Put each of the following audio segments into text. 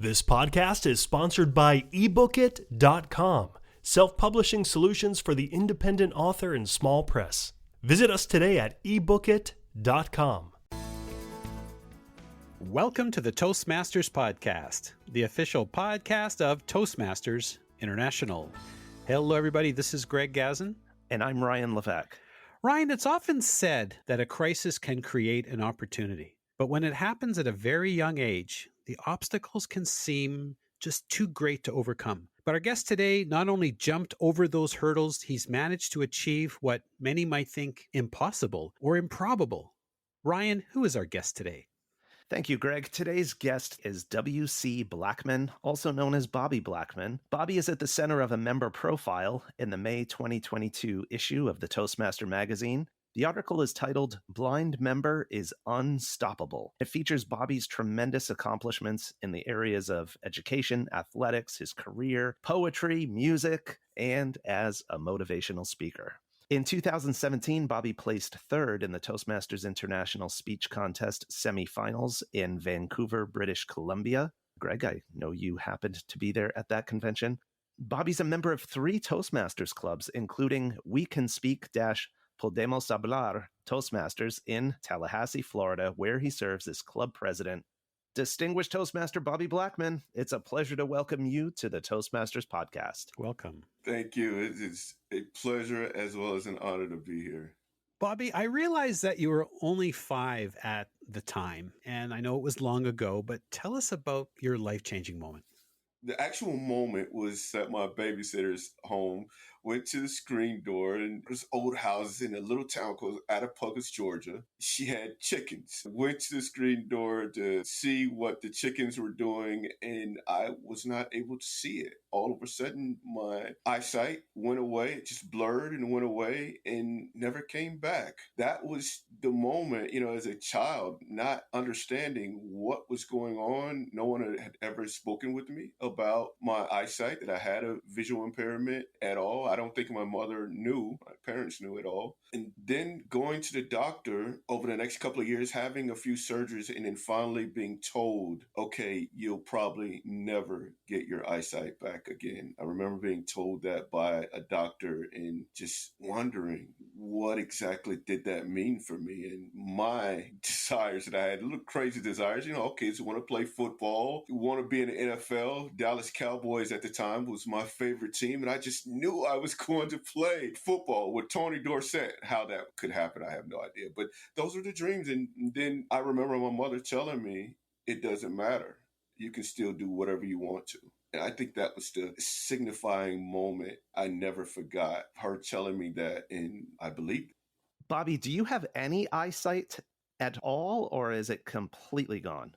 This podcast is sponsored by ebookit.com, self-publishing solutions for the independent author and small press. Visit us today at ebookit.com. Welcome to the Toastmasters Podcast, the official podcast of Toastmasters International. Hello, everybody. This is Greg Gazin. And I'm Ryan Levesque. Ryan, it's often said that a crisis can create an opportunity. But when it happens at a very young age, the obstacles can seem just too great to overcome. But our guest today not only jumped over those hurdles, he's managed to achieve what many might think impossible or improbable. Ryan, who is our guest today? Thank you, Greg. Today's guest is W.C. Blackmon, also known as Bobby Blackmon. Bobby is at the center of a member profile in the May 2022 issue of the Toastmaster magazine. The article is titled, "Blind Member is Unstoppable." It features Bobby's tremendous accomplishments in the areas of education, athletics, his career, poetry, music, and as a motivational speaker. In 2017, Bobby placed third in the Toastmasters International Speech Contest semifinals in Vancouver, British Columbia. Greg, I know you happened to be there at that convention. Bobby's a member of 3 Toastmasters clubs, including We Can Speak Podemos Hablar Toastmasters in Tallahassee, Florida, where he serves as club president. Distinguished Toastmaster Bobby Blackmon, it's a pleasure to welcome you to the Toastmasters podcast. Welcome. Thank you. It is a pleasure as well as an honor to be here. Bobby, I realize that you were only 5 at the time, and I know it was long ago, but tell us about your life-changing moment. The actual moment was at my babysitter's home. Went to the screen door, and there's old houses in a little town called Attapulgos, Georgia. She had chickens. Went to the screen door to see what the chickens were doing, and I was not able to see it. All of a sudden, my eyesight went away. It just blurred and went away and never came back. That was the moment, as a child, not understanding what was going on. No one had ever spoken with me about my eyesight, that I had a visual impairment at all. I don't think my mother knew, my parents knew at all. And then going to the doctor over the next couple of years, having a few surgeries, and then finally being told, okay, you'll probably never get your eyesight back again. I remember being told that by a doctor and just wondering what exactly did that mean for me, and my desires that I had, little crazy desires, kids who want to play football, who want to be in the NFL. Dallas Cowboys at the time was my favorite team, and I just knew I was going to play football with Tony Dorsett. How that could happen, I have no idea. But those were the dreams. And then I remember my mother telling me, it doesn't matter. You can still do whatever you want to. And I think that was the signifying moment I never forgot, her telling me that, and I believed it. Bobby, do you have any eyesight at all, or is it completely gone?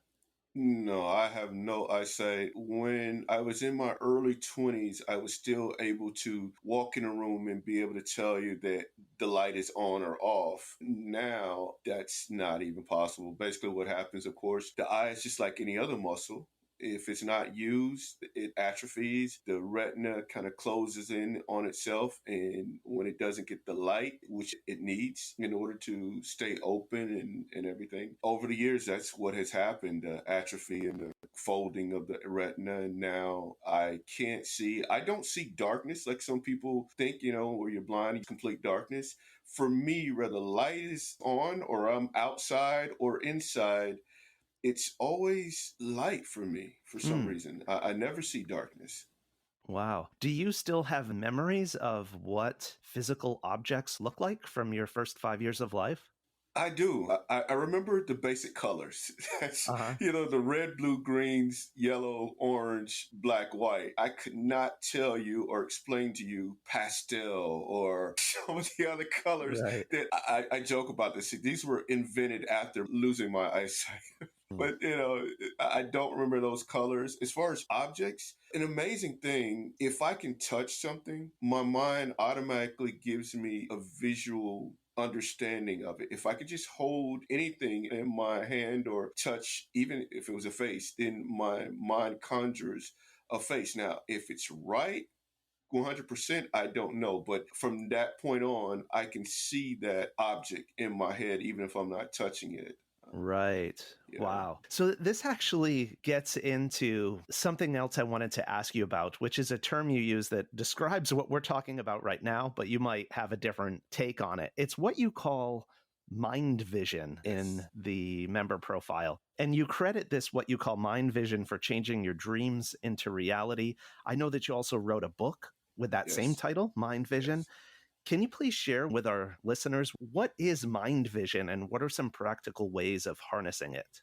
No, I have no eyesight. When I was in my early 20s, I was still able to walk in a room and be able to tell you that the light is on or off. Now, that's not even possible. Basically, what happens, of course, the eye is just like any other muscle. If it's not used, it atrophies. The retina kind of closes in on itself. And when it doesn't get the light, which it needs in order to stay open and everything, over the years, that's what has happened, the atrophy and the folding of the retina. And now I can't see. I don't see darkness like some people think, where you're blind, complete darkness. For me, whether light is on or I'm outside or inside, it's always light for me for some reason. I never see darkness. Wow. Do you still have memories of what physical objects look like from your first 5 years of life? I do. I remember the basic colors. That's, the red, blue, greens, yellow, orange, black, white. I could not tell you or explain to you pastel or some of the other colors that I joke about this. These were invented after losing my eyesight. But, I don't remember those colors. As far as objects, an amazing thing, if I can touch something, my mind automatically gives me a visual understanding of it. If I could just hold anything in my hand or touch, even if it was a face, then my mind conjures a face. Now, if it's right, 100%, I don't know. But from that point on, I can see that object in my head, even if I'm not touching it. Right. You know? Wow. So this actually gets into something else I wanted to ask you about, which is a term you use that describes what we're talking about right now, but you might have a different take on it. It's what you call mind vision in Yes. the member profile. And you credit this, what you call mind vision, for changing your dreams into reality. I know that you also wrote a book with that same Yes. title, Mind Vision. Yes. Can you please share with our listeners what is mind vision and what are some practical ways of harnessing it?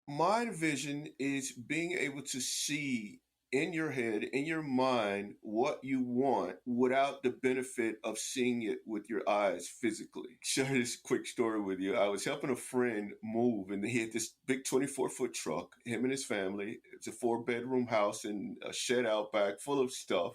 Mind vision is being able to see in your head, in your mind, what you want without the benefit of seeing it with your eyes physically. Share this quick story with you. I was helping a friend move, and he had this big 24-foot truck, him and his family. It's a 4-bedroom house and a shed out back full of stuff.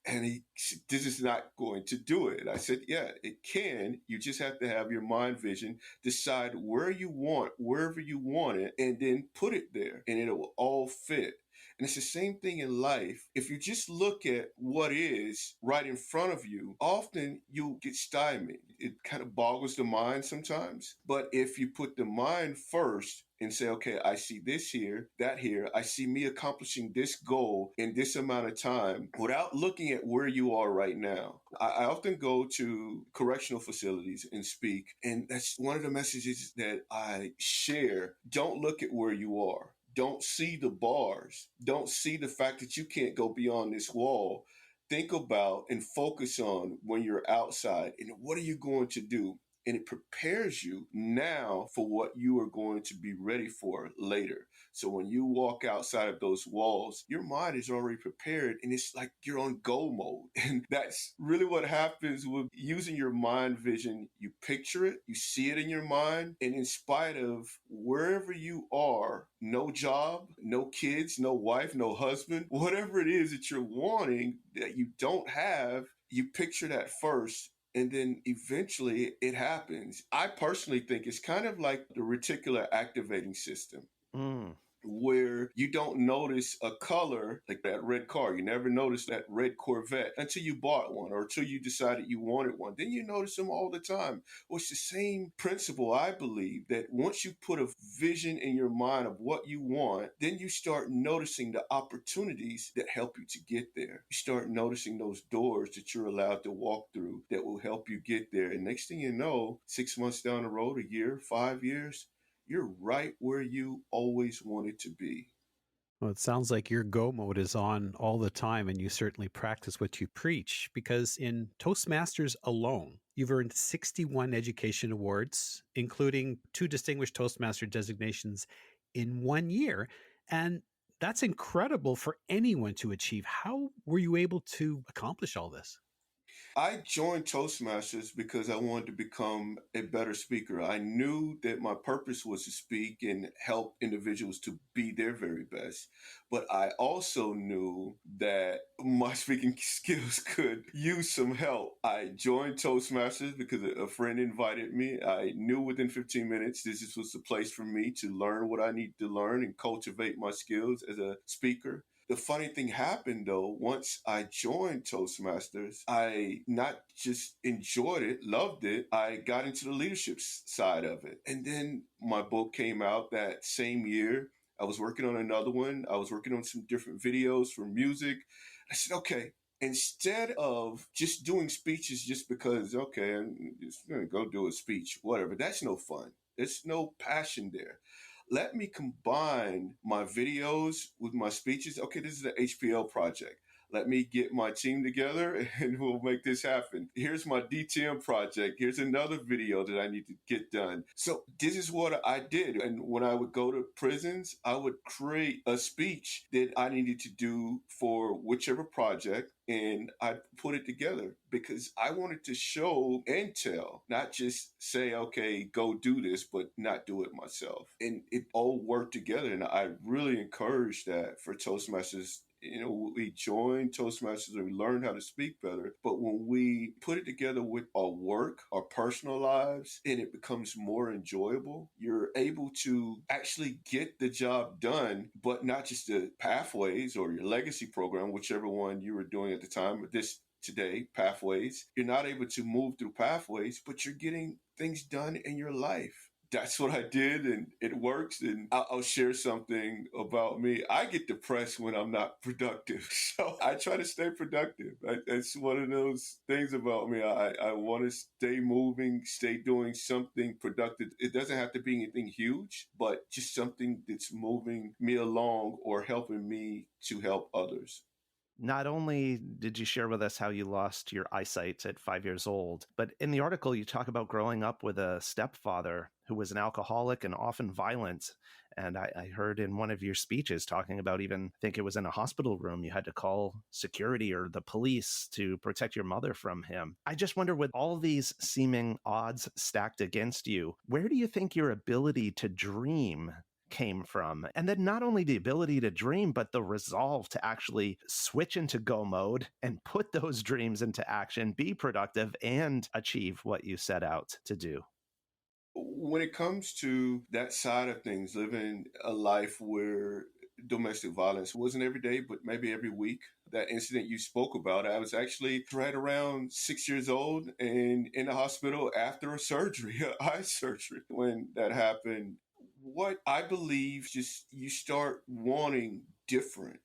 And he said, this is not going to do it. And I said, yeah, it can. You just have to have your mind vision, decide where you want, wherever you want it, and then put it there, and it will all fit. And it's the same thing in life. If you just look at what is right in front of you, often you get stymied. It kind of boggles the mind sometimes. But if you put the mind first and say, okay, I see this here, that here, I see me accomplishing this goal in this amount of time without looking at where you are right now. I often go to correctional facilities and speak, and that's one of the messages that I share. Don't look at where you are. Don't see the bars. Don't see the fact that you can't go beyond this wall. Think about and focus on when you're outside and what are you going to do? And it prepares you now for what you are going to be ready for later. So when you walk outside of those walls, your mind is already prepared and it's like you're on go mode. And that's really what happens with using your mind vision. You picture it, you see it in your mind, and in spite of wherever you are, no job, no kids, no wife, no husband, whatever it is that you're wanting that you don't have, you picture that first, and then eventually it happens. I personally think it's kind of like the reticular activating system, Mm. where you don't notice a color like that red car. You never noticed that red Corvette until you bought one or until you decided you wanted one. Then you notice them all the time. Well, it's the same principle, I believe, that once you put a vision in your mind of what you want, then you start noticing the opportunities that help you to get there. You start noticing those doors that you're allowed to walk through that will help you get there. And next thing you know, 6 months down the road, a year, 5 years, you're right where you always wanted to be. Well, it sounds like your go mode is on all the time, and you certainly practice what you preach, because in Toastmasters alone, you've earned 61 education awards, including 2 distinguished Toastmaster designations in 1 year. And that's incredible for anyone to achieve. How were you able to accomplish all this? I joined Toastmasters because I wanted to become a better speaker. I knew that my purpose was to speak and help individuals to be their very best. But I also knew that my speaking skills could use some help. I joined Toastmasters because a friend invited me. I knew within 15 minutes this was the place for me to learn what I need to learn and cultivate my skills as a speaker. The funny thing happened though, once I joined Toastmasters, I not just enjoyed it, loved it, I got into the leadership side of it. And then my book came out that same year. I was working on another one. I was working on some different videos for music. I said, okay, instead of just doing speeches just because, okay, I'm just going to go do a speech, whatever, that's no fun. There's no passion there. Let me combine my videos with my speeches. Okay, this is the HPL project. Let me get my team together and we'll make this happen. Here's my DTM project. Here's another video that I need to get done. So this is what I did. And when I would go to prisons, I would create a speech that I needed to do for whichever project. And I put it together because I wanted to show and tell, not just say, okay, go do this, but not do it myself. And it all worked together. And I really encourage that for Toastmasters. We joined Toastmasters and we learned how to speak better. But when we put it together with our work, our personal lives, and it becomes more enjoyable, you're able to actually get the job done, but not just the pathways or your legacy program, whichever one you were doing at the time, this today, pathways. You're not able to move through pathways, but you're getting things done in your life. that's what I did and it works. And I'll share something about me. I get depressed when I'm not productive. So I try to stay productive. It's one of those things about me. I want to stay moving, stay doing something productive. It doesn't have to be anything huge, but just something that's moving me along or helping me to help others. Not only did you share with us how you lost your eyesight at 5 years old, but in the article you talk about growing up with a stepfather who was an alcoholic and often violent. And I heard in one of your speeches talking about even, I think it was in a hospital room, you had to call security or the police to protect your mother from him. I just wonder, with all these seeming odds stacked against you, where do you think your ability to dream came from? And then not only the ability to dream, but the resolve to actually switch into go mode and put those dreams into action, be productive, and achieve what you set out to do. When it comes to that side of things, living a life where domestic violence wasn't every day, but maybe every week. That incident you spoke about, I was actually right around 6 years old and in the hospital after a surgery, eye surgery, when that happened. What I believe, just you start wanting different.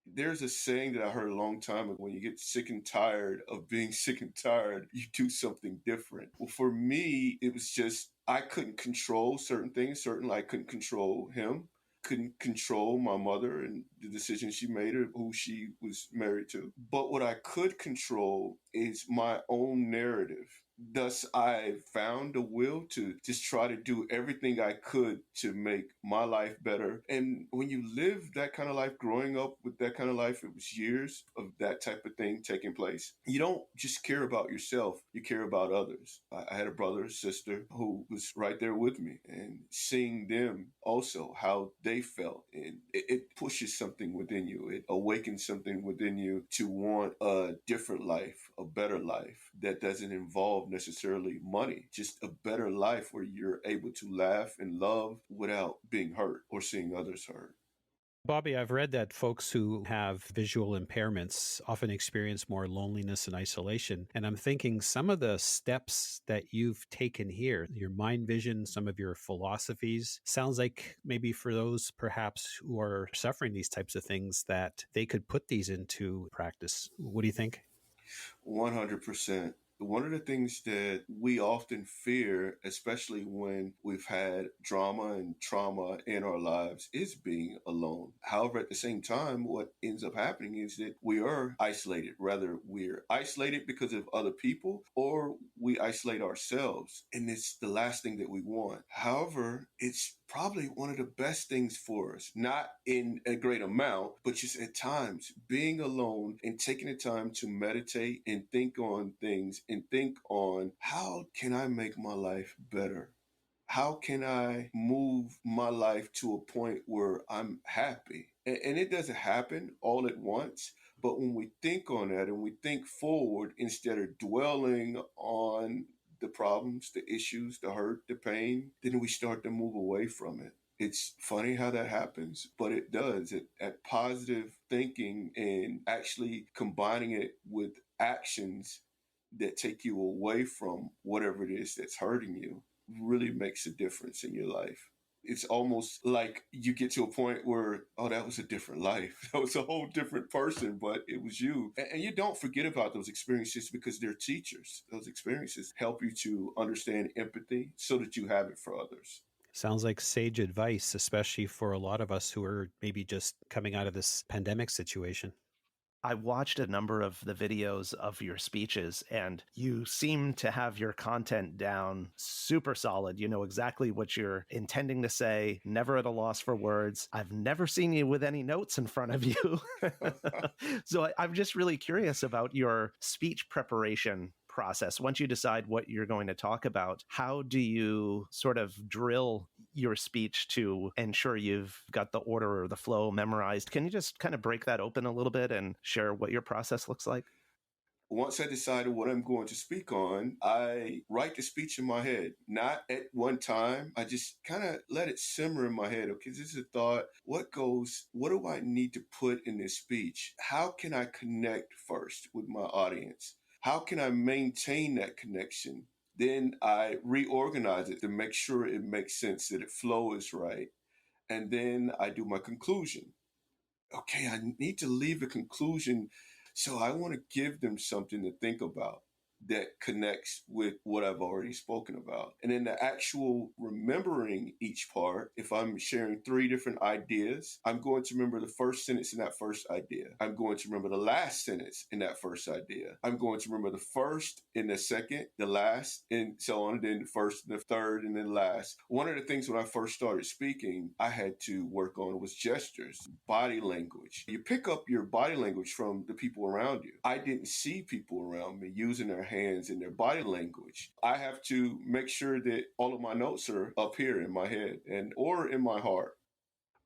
There's a saying that I heard a long time ago: when you get sick and tired of being sick and tired, you do something different. Well, for me, it was just I couldn't control certain things. Certainly, I couldn't control him, couldn't control my mother and the decision she made or who she was married to. But what I could control is my own narrative. Thus, I found the will to just try to do everything I could to make my life better. And when you live that kind of life, growing up with that kind of life, it was years of that type of thing taking place. You don't just care about yourself, you care about others. I had a brother, sister who was right there with me, and seeing them also, how they felt. And it pushes something within you. It awakens something within you to want a different life, a better life that doesn't involve necessarily money, just a better life where you're able to laugh and love without being hurt or seeing others hurt. Bobby, I've read that folks who have visual impairments often experience more loneliness and isolation. And I'm thinking some of the steps that you've taken here, your mind vision, some of your philosophies, sounds like maybe for those perhaps who are suffering these types of things that they could put these into practice. What do you think? 100%. One of the things that we often fear, especially when we've had drama and trauma in our lives, is being alone. However, at the same time, what ends up happening is that we are isolated. Rather, we're isolated because of other people or we isolate ourselves. And it's the last thing that we want. However, it's probably one of the best things for us, not in a great amount, but just at times being alone and taking the time to meditate and think on things and think on how can I make my life better? How can I move my life to a point where I'm happy? And it doesn't happen all at once. But when we think on that and we think forward instead of dwelling on the problems, the issues, the hurt, the pain, then we start to move away from it. It's funny how that happens, but it does. At positive thinking and actually combining it with actions that take you away from whatever it is that's hurting you really makes a difference in your life. It's almost like you get to a point where, oh, that was a different life. That was a whole different person, but it was you. And you don't forget about those experiences because they're teachers. Those experiences help you to understand empathy so that you have it for others. Sounds like sage advice, especially for a lot of us who are maybe just coming out of this pandemic situation. I watched a number of the videos of your speeches, and you seem to have your content down super solid. You know exactly what you're intending to say, never at a loss for words. I've never seen you with any notes in front of you. So I'm just really curious about your speech preparation process. Once you decide what you're going to talk about, how do you sort of drill your speech to ensure you've got the order or the flow memorized? Can you just kind of break that open a little bit and share what your process looks like? Once I decided what I'm going to speak on, I write the speech in my head, not at one time. I just kind of let it simmer in my head. Okay, this is a thought. What do I need to put in this speech? How can I connect first with my audience? How can I maintain that connection Then I reorganize it to make sure it makes sense, that it flow is right. And then I do my conclusion. Okay, I need to leave a conclusion. So I want to give them something to think about that connects with what I've already spoken about. And then the actual remembering each part, if I'm sharing 3 different ideas, I'm going to remember the first sentence in that first idea. I'm going to remember the last sentence in that first idea. I'm going to remember the first and the second, the last, and so on, and then the first and the third, and then last. One of the things when I first started speaking, I had to work on was gestures, body language. You pick up your body language from the people around you. I didn't see people around me using their hands and their body language. I have to make sure that all of my notes are up here in my head and or in my heart.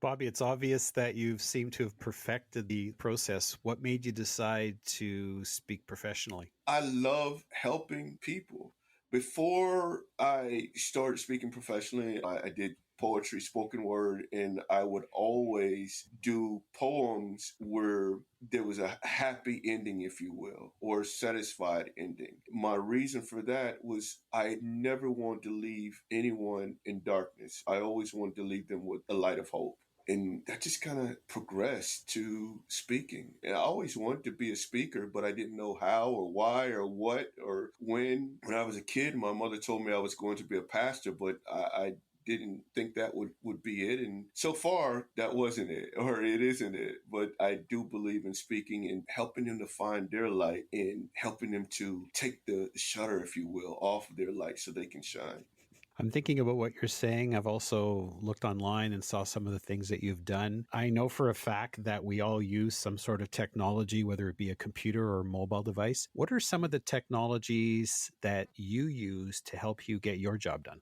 Bobby, it's obvious that you've seemed to have perfected the process. What made you decide to speak professionally? I love helping people. Before I started speaking professionally, I did poetry, spoken word, and I would always do poems where there was a happy ending, if you will, or satisfied ending. My reason for that was I never wanted to leave anyone in darkness. I always wanted to leave them with a light of hope. And that just kind of progressed to speaking. And I always wanted to be a speaker, but I didn't know how or why or what or when. When I was a kid, my mother told me I was going to be a pastor, but I didn't think that would be it. And so far, that wasn't it, or it isn't it. But I do believe in speaking and helping them to find their light and helping them to take the shutter, if you will, off of their light so they can shine. I'm thinking about what you're saying. I've also looked online and saw some of the things that you've done. I know for a fact that we all use some sort of technology, whether it be a computer or a mobile device. What are some of the technologies that you use to help you get your job done?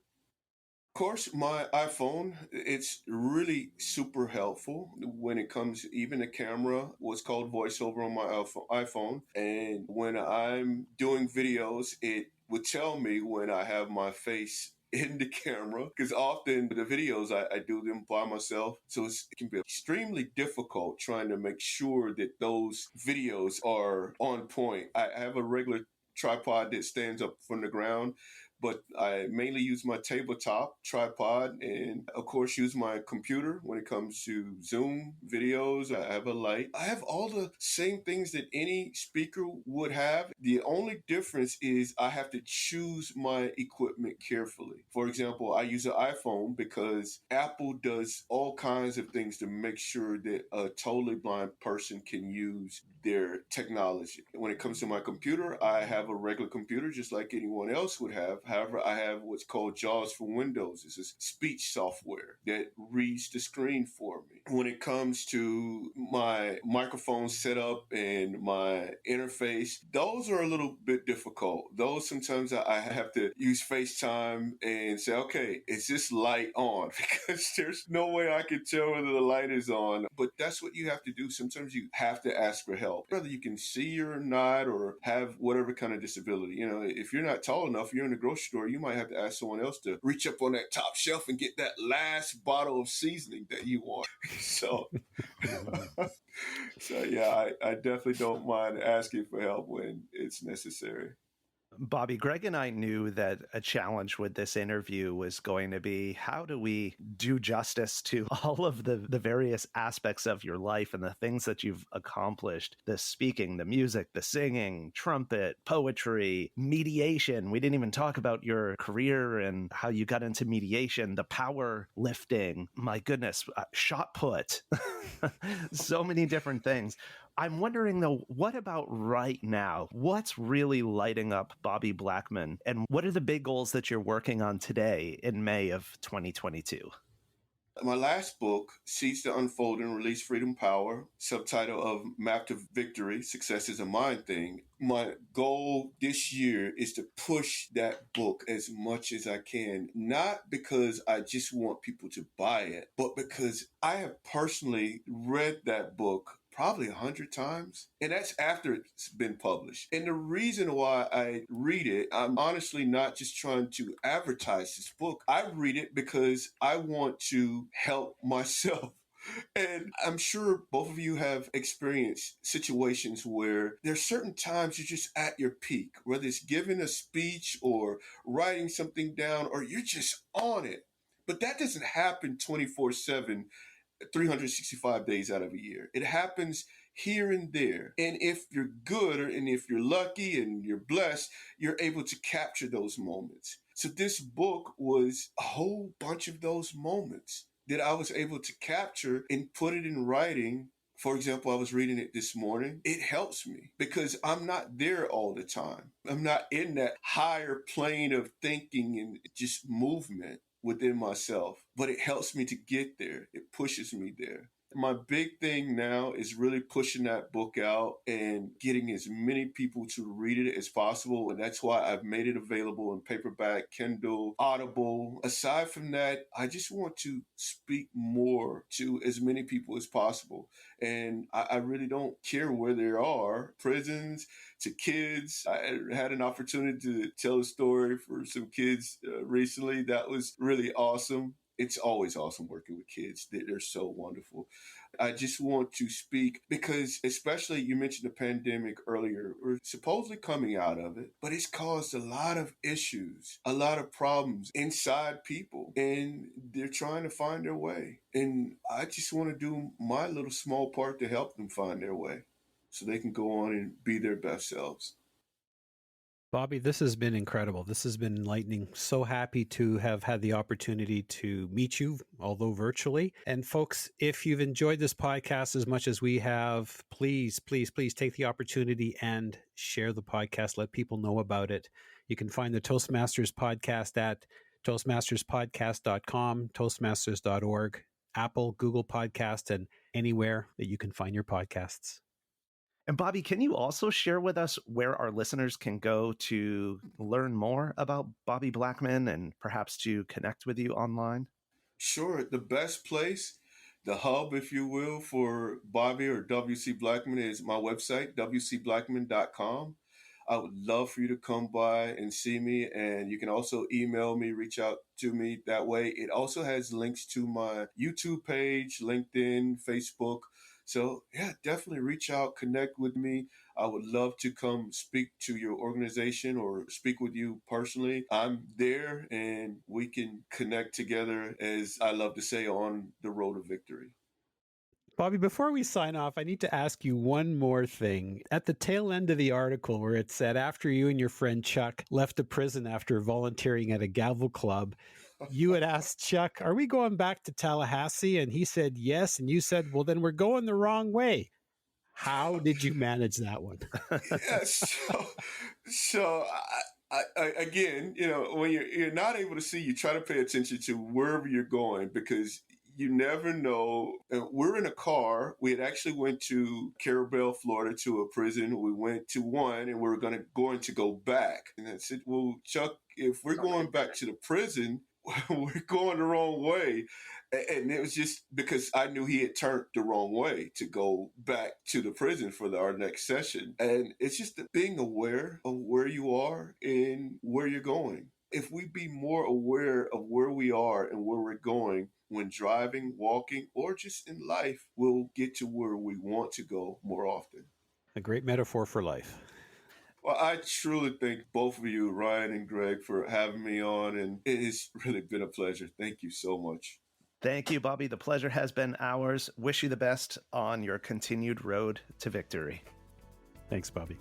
Of course, my iPhone, it's really super helpful when it comes, even the camera, what's called voiceover on my iPhone. And when I'm doing videos, it would tell me when I have my face in the camera, because often the videos, I do them by myself. So it can be extremely difficult trying to make sure that those videos are on point. I have a regular tripod that stands up from the ground, but I mainly use my tabletop tripod and, of course, use my computer when it comes to Zoom videos. I have a light. I have all the same things that any speaker would have. The only difference is I have to choose my equipment carefully. For example, I use an iPhone because Apple does all kinds of things to make sure that a totally blind person can use their technology. When it comes to my computer, I have a regular computer just like anyone else would have. However, I have what's called JAWS for Windows. It's a speech software that reads the screen for me. When it comes to my microphone setup and my interface, those are a little bit difficult. Those sometimes I have to use FaceTime and say, okay, is this light on? Because there's no way I can tell whether the light is on. But that's what you have to do. Sometimes you have to ask for help. Whether you can see or not or have whatever kind of disability. You know, if you're not tall enough, you're in the grocery store, you might have to ask someone else to reach up on that top shelf and get that last bottle of seasoning that you want. So, so yeah, I definitely don't mind asking for help when it's necessary. Bobby, Greg and I knew that a challenge with this interview was going to be how do we do justice to all of the various aspects of your life and the things that you've accomplished, the speaking, the music, the singing, trumpet, poetry, mediation. We didn't even talk about your career and how you got into mediation, the power lifting, my goodness, shot put, so many different things. I'm wondering, though, what about right now? What's really lighting up Bobby Blackmon? And what are the big goals that you're working on today in May of 2022? My last book, Seeds to Unfold and Release Freedom Power, subtitle of Map to Victory, Success is a Mind Thing. My goal this year is to push that book as much as I can, not because I just want people to buy it, but because I have personally read that book probably 100 times. And that's after it's been published. And the reason why I read it, I'm honestly not just trying to advertise this book. I read it because I want to help myself And I'm sure both of you have experienced situations where there's certain times you're just at your peak, whether it's giving a speech or writing something down, or you're just on it. But that doesn't happen 24/7, 365 days out of a year. It happens here and there. And if you're good and if you're lucky and you're blessed, you're able to capture those moments. So this book was a whole bunch of those moments that I was able to capture and put it in writing. For example, I was reading it this morning. It helps me because I'm not there all the time. I'm not in that higher plane of thinking and just movement within myself, but it helps me to get there. It pushes me there. My big thing now is really pushing that book out and getting as many people to read it as possible. And that's why I've made it available in paperback, Kindle, Audible. Aside from that, I just want to speak more to as many people as possible. And I really don't care where they are, prisons, to kids. I had an opportunity to tell a story for some kids recently. That was really awesome. It's always awesome working with kids. They're so wonderful. I just want to speak because, especially you mentioned the pandemic earlier, we're supposedly coming out of it, but it's caused a lot of issues, a lot of problems inside people, and they're trying to find their way. And I just want to do my little small part to help them find their way so they can go on and be their best selves. Bobby, this has been incredible. This has been enlightening. So happy to have had the opportunity to meet you, although virtually. And folks, if you've enjoyed this podcast as much as we have, please, please, please take the opportunity and share the podcast. Let people know about it. You can find the Toastmasters podcast at toastmasterspodcast.com, toastmasters.org, Apple, Google Podcast, and anywhere that you can find your podcasts. And Bobby, can you also share with us where our listeners can go to learn more about Bobby Blackmon and perhaps to connect with you online? Sure. The best place, the hub, if you will, for Bobby or WC Blackmon is my website, wcblackmon.com. I would love for you to come by and see me. And you can also email me, reach out to me that way. It also has links to my YouTube page, LinkedIn, Facebook. So yeah, definitely reach out, connect with me. I would love to come speak to your organization or speak with you personally. I'm there and we can connect together, as I love to say, on the road to victory. Bobby, before we sign off, I need to ask you one more thing. At the tail end of the article where it said, after you and your friend Chuck left the prison after volunteering at a gavel club, you had asked Chuck, are we going back to Tallahassee? And he said, yes. And you said, well, then we're going the wrong way. How did you manage that one? Yeah, so I again, when you're not able to see, you try to pay attention to wherever you're going because you never know. We're in a car. We had actually went to Carabel, Florida, to a prison. We went to one, and we were going to go back. And I said, "Well, Chuck, if we're going back to the prison, we're going the wrong way." And it was just because I knew he had turned the wrong way to go back to the prison for our next session. And it's just being aware of where you are and where you're going. If we be more aware of where we are and where we're going when driving, walking, or just in life, we'll get to where we want to go more often. A great metaphor for life. Well, I truly thank both of you, Ryan and Greg, for having me on, and it has really been a pleasure. Thank you so much. Thank you, Bobby. The pleasure has been ours. Wish you the best on your continued road to victory. Thanks, Bobby.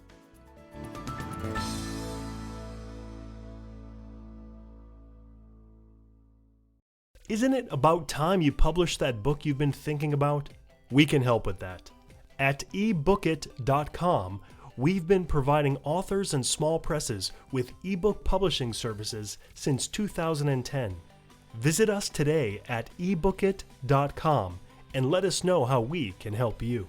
Isn't it about time you published that book you've been thinking about? We can help with that. At ebookit.com, we've been providing authors and small presses with ebook publishing services since 2010. Visit us today at ebookit.com and let us know how we can help you.